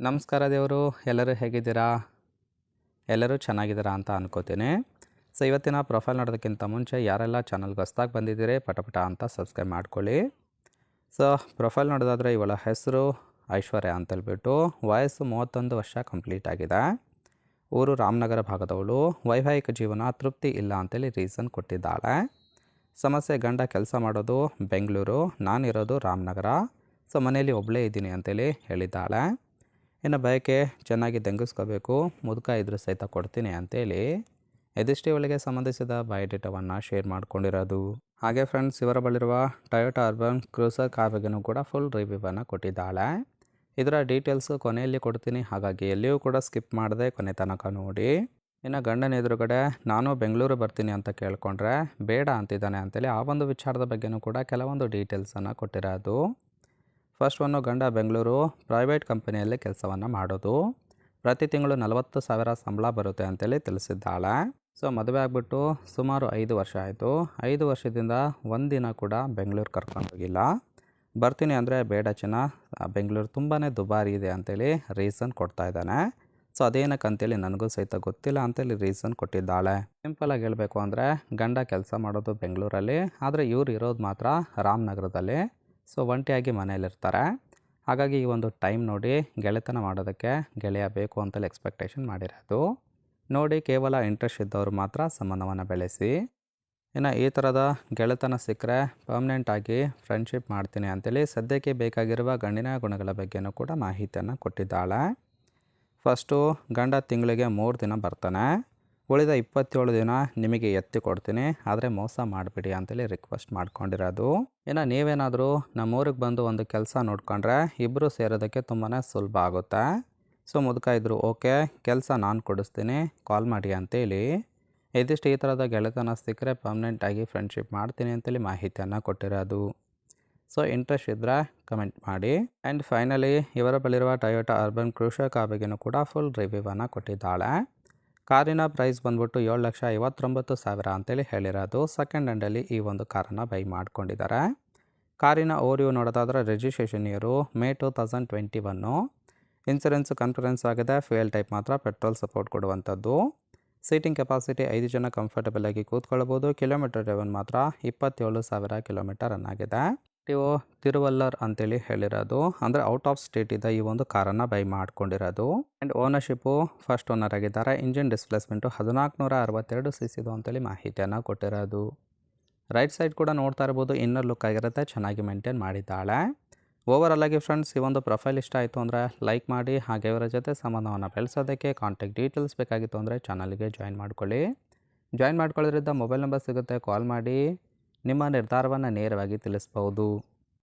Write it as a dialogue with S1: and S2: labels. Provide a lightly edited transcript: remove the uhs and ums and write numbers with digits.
S1: ನಮಸ್ಕಾರ ದೇವರು, ಎಲ್ಲರೂ ಹೇಗಿದ್ದೀರಾ? ಎಲ್ಲರೂ ಚೆನ್ನಾಗಿದ್ದೀರಾ ಅಂತ ಅನ್ಕೋತೀನಿ. ಸೊ ಇವತ್ತಿನ ಪ್ರೊಫೈಲ್ ನೋಡೋದಕ್ಕಿಂತ ಮುಂಚೆ ಯಾರೆಲ್ಲ ಚಾನಲ್ಗೆ ಹೊಸ್ದಾಗಿ ಬಂದಿದ್ದೀರಿ ಪಟ ಅಂತ ಸಬ್ಸ್ಕ್ರೈಬ್ ಮಾಡ್ಕೊಳ್ಳಿ. ಸೊ ಪ್ರೊಫೈಲ್ ನೋಡೋದಾದರೆ ಇವಳ ಹೆಸರು ಐಶ್ವರ್ಯ ಅಂತೇಳ್ಬಿಟ್ಟು, ವಯಸ್ಸು 31 ವರ್ಷ ಕಂಪ್ಲೀಟ್ ಆಗಿದೆ. ಊರು ರಾಮನಗರ ಭಾಗದವಳು. ವೈವಾಹಿಕ ಜೀವನ ತೃಪ್ತಿ ಇಲ್ಲ ಅಂತೇಳಿ ರೀಸನ್ ಕೊಟ್ಟಿದ್ದಾಳೆ. ಸಮಸ್ಯೆ ಗಂಡ ಕೆಲಸ ಮಾಡೋದು ಬೆಂಗಳೂರು, ನಾನಿರೋದು ರಾಮನಗರ. ಸೊ ಮನೆಯಲ್ಲಿ ಒಬ್ಬಳೇ ಇದ್ದೀನಿ ಅಂತೇಳಿ ಹೇಳಿದ್ದಾಳೆ. ಇನ್ನು ಬಯಕೆ ಚೆನ್ನಾಗಿ ದಂಗಿಸ್ಕೋಬೇಕು, ಮುದುಕ ಇದ್ರೂ ಸಹಿತ ಕೊಡ್ತೀನಿ ಅಂತೇಳಿ ಇದಿಷ್ಟೇ ಇವಳಿಗೆ ಸಂಬಂಧಿಸಿದ ಬಯೋಡೇಟಾವನ್ನು ಶೇರ್ ಮಾಡ್ಕೊಂಡಿರೋದು. ಹಾಗೆ ಫ್ರೆಂಡ್ಸ್, ಇವರ ಬಳಿರುವ ಟೊಯೋಟಾ ಅರ್ಬನ್ ಕ್ರೂಸರ್ ಕಾರ್ ಬಗ್ಗೆನೂ ಕೂಡ ಫುಲ್ ರಿವ್ಯೂವನ್ನು ಕೊಟ್ಟಿದ್ದಾಳೆ. ಇದರ ಡೀಟೇಲ್ಸು ಕೊನೆಯಲ್ಲಿ ಕೊಡ್ತೀನಿ, ಹಾಗಾಗಿ ಎಲ್ಲಿಯೂ ಕೂಡ ಸ್ಕಿಪ್ ಮಾಡದೆ ಕೊನೆ ತನಕ ನೋಡಿ. ಇನ್ನು ಗಂಡನ ಎದುರುಗಡೆ ನಾನು ಬೆಂಗಳೂರು ಬರ್ತೀನಿ ಅಂತ ಕೇಳ್ಕೊಂಡ್ರೆ ಬೇಡ ಅಂತಿದ್ದಾನೆ ಅಂತೇಳಿ ಆ ಒಂದು ವಿಚಾರದ ಬಗ್ಗೆನೂ ಕೂಡ ಕೆಲವೊಂದು ಡೀಟೇಲ್ಸನ್ನು ಕೊಟ್ಟಿರೋದು. ಫಸ್ಟ್ ಒನ್ನು, ಗಂಡ ಬೆಂಗಳೂರು ಪ್ರೈವೇಟ್ ಕಂಪನಿಯಲ್ಲಿ ಕೆಲಸವನ್ನು ಮಾಡೋದು. ಪ್ರತಿ ತಿಂಗಳು 40,000 ಸಂಬಳ ಬರುತ್ತೆ ಅಂತೇಳಿ ತಿಳಿಸಿದ್ದಾಳೆ. ಸೊ ಮದುವೆ ಆಗಿಬಿಟ್ಟು ಸುಮಾರು 5 ವರ್ಷ ಆಯಿತು. 5 ವರ್ಷದಿಂದ ಒಂದಿನ ಕೂಡ ಬೆಂಗಳೂರು ಕರ್ಕೊಂಡೋಗಿಲ್ಲ. ಬರ್ತೀನಿ ಅಂದರೆ ಬೇಡ ಚಿನ್ನ, ಬೆಂಗಳೂರು ತುಂಬಾ ದುಬಾರಿ ಇದೆ ಅಂತೇಳಿ ರೀಸನ್ ಕೊಡ್ತಾ ಇದ್ದಾನೆ. ಸೊ ಅದೇನಕ್ಕೆ ಅಂತೇಳಿ ನನಗೂ ಸಹಿತ ಗೊತ್ತಿಲ್ಲ ಅಂತೇಳಿ ರೀಸನ್ ಕೊಟ್ಟಿದ್ದಾಳೆ. ಸಿಂಪಲಾಗಿ ಹೇಳಬೇಕು ಅಂದರೆ ಗಂಡ ಕೆಲಸ ಮಾಡೋದು ಬೆಂಗಳೂರಲ್ಲಿ, ಆದರೆ ಇವ್ರು ಇರೋದು ಮಾತ್ರ ರಾಮನಗರದಲ್ಲಿ. ಸೊ ಒಂಟಿಯಾಗಿ ಮನೆಯಲ್ಲಿರ್ತಾರೆ. ಹಾಗಾಗಿ ಈ ಒಂದು ಟೈಮ್ ನೋಡಿ ಗೆಳೆತನ ಮಾಡೋದಕ್ಕೆ ಗೆಳೆಯ ಬೇಕು ಅಂತೇಳಿ ಎಕ್ಸ್ಪೆಕ್ಟೇಷನ್ ಮಾಡಿರೋದು. ನೋಡಿ, ಕೇವಲ ಇಂಟ್ರೆಸ್ಟ್ ಇದ್ದವರು ಮಾತ್ರ ಸಂಬಂಧವನ್ನು ಬೆಳೆಸಿ. ಇನ್ನು ಈ ಥರದ ಗೆಳೆತನ ಸಿಕ್ಕರೆ ಪರ್ಮನೆಂಟಾಗಿ ಫ್ರೆಂಡ್ಶಿಪ್ ಮಾಡ್ತೀನಿ ಅಂತೇಳಿ ಸದ್ಯಕ್ಕೆ ಬೇಕಾಗಿರುವ ಗಂಡಿನ ಗುಣಗಳ ಬಗ್ಗೆನೂ ಕೂಡ ಮಾಹಿತಿಯನ್ನು ಕೊಟ್ಟಿದ್ದಾಳೆ. ಫಸ್ಟು, ಗಂಡ ತಿಂಗಳಿಗೆ 3 ದಿನ ಬರ್ತಾನೆ. ಉಳಿದ 27 ದಿನ ನಿಮಗೆ ಎತ್ತಿ ಕೊಡ್ತೀನಿ, ಆದರೆ ಮೋಸ ಮಾಡಿಬಿಡಿ ಅಂತೇಳಿ ರಿಕ್ವೆಸ್ಟ್ ಮಾಡ್ಕೊಂಡಿರೋದು. ಇನ್ನು ನೀವೇನಾದರೂ ನಮ್ಮೂರಿಗೆ ಬಂದು ಒಂದು ಕೆಲಸ ನೋಡ್ಕೊಂಡ್ರೆ ಇಬ್ಬರು ಸೇರೋದಕ್ಕೆ ತುಂಬಾ ಸುಲಭ ಆಗುತ್ತೆ. ಸೊ ಮುದುಕ ಇದ್ದರು ಓಕೆ, ಕೆಲಸ ನಾನು ಕೊಡಿಸ್ತೀನಿ, ಕಾಲ್ ಮಾಡಿ ಅಂತೇಳಿ ಇದಿಷ್ಟು ಈ ಥರದ ಗೆಳೆತನ ಸಿಕ್ಕರೆ ಪರ್ಮನೆಂಟಾಗಿ ಫ್ರೆಂಡ್ಶಿಪ್ ಮಾಡ್ತೀನಿ ಅಂತೇಳಿ ಮಾಹಿತಿಯನ್ನು ಕೊಟ್ಟಿರೋದು. ಸೊ ಇಂಟ್ರೆಸ್ಟ್ ಇದ್ದರೆ ಕಮೆಂಟ್ ಮಾಡಿ. ಆ್ಯಂಡ್ ಫೈನಲಿ ಇವರ ಬಳಿರುವ ಟೊಯೋಟಾ ಅರ್ಬನ್ ಕ್ರೂಸರ್ ಕಾರ್ ಬಗ್ಗೆನೂ ಕೂಡ ಫುಲ್ ರಿವ್ಯೂವನ್ನು ಕೊಟ್ಟಿದ್ದಾಳೆ. ಕಾರಿನ ಪ್ರೈಸ್ ಬಂದ್ಬಿಟ್ಟು 7,59,000 ಅಂತೇಳಿ ಹೇಳಿರೋದು. ಸೆಕೆಂಡ್ ಹ್ಯಾಂಡಲ್ಲಿ ಈ ಒಂದು ಕಾರನ್ನು ಬೈ ಮಾಡ್ಕೊಂಡಿದ್ದಾರೆ. ಕಾರಿನ ಓರಿಯೋ ನೋಡೋದಾದರೆ ರಿಜಿಸ್ಟ್ರೇಷನ್ ಇಯರು ಮೇ 2021. ಇನ್ಸೂರೆನ್ಸ್ ಕನ್ಫರೆನ್ಸ್ ಆಗಿದೆ. ಫ್ಯೂಯಲ್ ಟೈಪ್ ಮಾತ್ರ ಪೆಟ್ರೋಲ್ ಸಪೋರ್ಟ್ ಕೊಡುವಂಥದ್ದು. ಸೀಟಿಂಗ್ ಕೆಪಾಸಿಟಿ 5 ಜನ ಕಂಫರ್ಟಬಲ್ ಆಗಿ ಕೂತ್ಕೊಳ್ಬೋದು. ಕಿಲೋಮೀಟರ್ ಡ್ರೈವನ್ ಮಾತ್ರ 27,000 ಕಿಲೋಮೀಟರ್ ರನ್ ಆಗಿದೆ. ನೀವು ತಿರುವಲ್ಲರ್ ಅಂತೇಳಿ ಹೇಳಿರೋದು, ಅಂದರೆ ಔಟ್ ಆಫ್ ಸ್ಟೇಟ್ ಇದ್ದ ಈ ಒಂದು ಕಾರನ್ನು ಬೈ ಮಾಡ್ಕೊಂಡಿರೋದು. ಆ್ಯಂಡ್ ಓನರ್ಶಿಪ್ಪು ಫಸ್ಟ್ ಓನರ್ ಆಗಿದ್ದಾರೆ. ಇಂಜಿನ್ ಡಿಸ್ಪ್ಲೇಸ್ಮೆಂಟು 1462 cc ಅಂತೇಳಿ ಮಾಹಿತಿಯನ್ನು ಕೊಟ್ಟಿರೋದು. ರೈಟ್ ಸೈಡ್ ಕೂಡ ನೋಡ್ತಾ ಇರ್ಬೋದು, ಇನ್ನರ್ ಲುಕ್ ಆಗಿರುತ್ತೆ, ಚೆನ್ನಾಗಿ ಮೇಂಟೈನ್ ಮಾಡಿದ್ದಾಳೆ. ಓವರಾಲ್ ಆಗಿ ಫ್ರೆಂಡ್ಸ್, ಈ ಒಂದು ಪ್ರೊಫೈಲ್ ಇಷ್ಟ ಆಯಿತು ಅಂದರೆ ಲೈಕ್ ಮಾಡಿ. ಹಾಗೆ ಇವರ ಜೊತೆ ಸಂಬಂಧವನ್ನು ಬೆಳೆಸೋದಕ್ಕೆ ಕಾಂಟ್ಯಾಕ್ಟ್ ಡೀಟೇಲ್ಸ್ ಬೇಕಾಗಿತ್ತು ಅಂದರೆ ಚಾನಲ್ಗೆ ಜಾಯಿನ್ ಮಾಡ್ಕೊಳ್ಳಿ. ಜಾಯಿನ್ ಮಾಡ್ಕೊಳ್ಳೋದ್ರಿಂದ ಮೊಬೈಲ್ ನಂಬರ್ ಸಿಗುತ್ತೆ, ಕಾಲ್ ಮಾಡಿ ನಿಮ್ಮ ನಿರ್ಧಾರವನ್ನು ನೇರವಾಗಿ ತಿಳಿಸ್ಬೋದು.